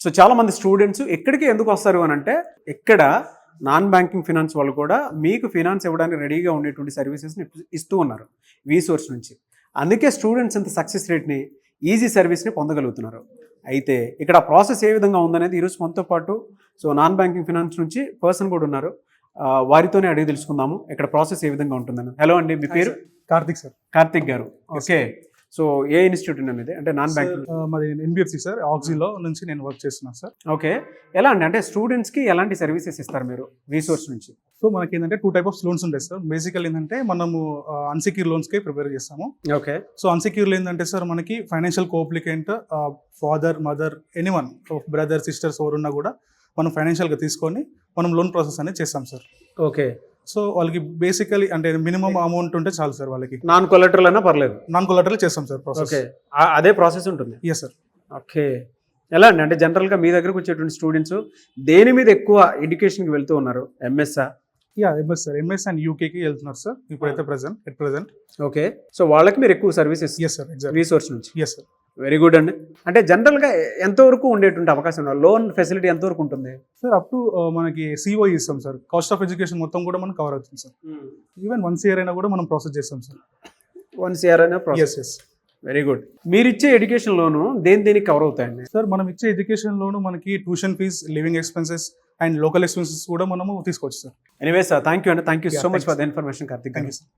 So చాలా మంది students ఎక్కడికి ఎందుకు వస్తారు అని అంటే, ఇక్కడ నాన్ బ్యాంకింగ్ ఫినాన్స్ వాళ్ళు కూడా మీకు ఫినాన్స్ ఇవ్వడానికి రెడీగా ఉండేటువంటి సర్వీసెస్ని ఇస్తూ ఉన్నారు వీసోర్స్ నుంచి. అందుకే స్టూడెంట్స్ ఇంత సక్సెస్ రేట్ని, ఈజీ సర్వీస్ని పొందగలుగుతున్నారు. అయితే ఇక్కడ ప్రాసెస్ ఏ విధంగా ఉందనేది ఈరోజు మనతో పాటు సో నాన్ బ్యాంకింగ్ ఫినాన్స్ నుంచి పర్సన్ కూడా ఉన్నారు, వారితోనే అడిగి తెలుసుకుందాము ఇక్కడ ప్రాసెస్ ఏ విధంగా ఉంటుందని. హలో అండి, మీ పేరు? కార్తిక్ సార్. కార్తిక్ గారు, ఓకే. సో ఏ ఇన్స్టిట్యూట్ అనేది, అంటే నాన్ బ్యాంకింగ్? మాది ఎన్బిఎఫ్సి సార్, ఆక్సిలో నుంచి నేను వర్క్ చేస్తున్నాను సార్. ఓకే. ఎలా అండి, అంటే స్టూడెంట్స్కి ఎలాంటి సర్వీసెస్ ఇస్తారు మీరు వీసోర్స్ నుంచి? సో మనకి ఏంటంటే 2 టైప్ ఆఫ్ లోన్స్ ఉంటాయి సార్. బేసికల్ ఏంటంటే మనము అన్సెక్యూర్ లోన్స్కి ప్రిపేర్ చేస్తాము. ఓకే. సో అన్సెక్యూర్లో ఏంటంటే సార్ మనకి financial co-applicant father, mother, anyone, brother, sisters ఎవరున్నా కూడా మనం ఫైనాన్షియల్గా తీసుకొని మనం లోన్ ప్రాసెస్ అనేది చేస్తాం సార్. ఓకే. సో వాళ్ళకి బేసికలీ అంటే మినిమం అమౌంట్ ఉంటే చాలు సార్. వాళ్ళకి నాన్ కొలెటరల్ అయినా పర్లేదు? నాన్ కొలాటరల్ చేస్తాం సార్ ప్రాసెస్. ఓకే, అదే ప్రాసెస్ ఉంటుంది? Yes sir. ఓకే. ఎలా అండి, అంటే జనరల్గా మీ దగ్గరకు వచ్చేటువంటి స్టూడెంట్స్ దేని మీద ఎక్కువ ఎడ్యుకేషన్కి వెళ్తూ ఉన్నారు? ఎంఎస్ఆ? ఎంఎస్ సార్, ఎంఎస్ అండ్ యూకేకి వెళ్తున్నారు సార్ ఇప్పుడైతే ప్రెసెంట్. ఓకే. సో వాళ్ళకి మీరు ఎక్కువ services yes sir, exact resource నుంచి? Yes sir. వెరీ గుడ్ అండి. అంటే జనరల్గా ఎంతవరకు ఉండేటువంటి అవకాశం, లోన్ ఫెసిలిటీ ఎంతవరకు ఉంటుంది సార్? అప్ టు మనకి సిఓ ఇస్తాం సార్. కాస్ట్ ఆఫ్ ఎడ్యుకేషన్ మొత్తం కూడా మనం కవర్ అవుతుంది సార్. ఈవెన్ 1 year అయినా కూడా మనం ప్రాసెస్ చేస్తాం సార్. 1 year అయినా ప్రాసెస్? ఎస్. Very good. మీరు ఇచ్చే ఎడ్యుకేషన్ లోను దేనికి కవర్ అవుతాయండి? సార్ మనం ఇచ్చే ఎడ్యుకేషన్ లోను మనకి tuition fees, living expenses and local expenses కూడా మనము తీసుకోవచ్చు సార్. ఎనీవేస్, థ్యాంక్ యూ అండి. Thank you so much for the information, Karthik. Thank you sir.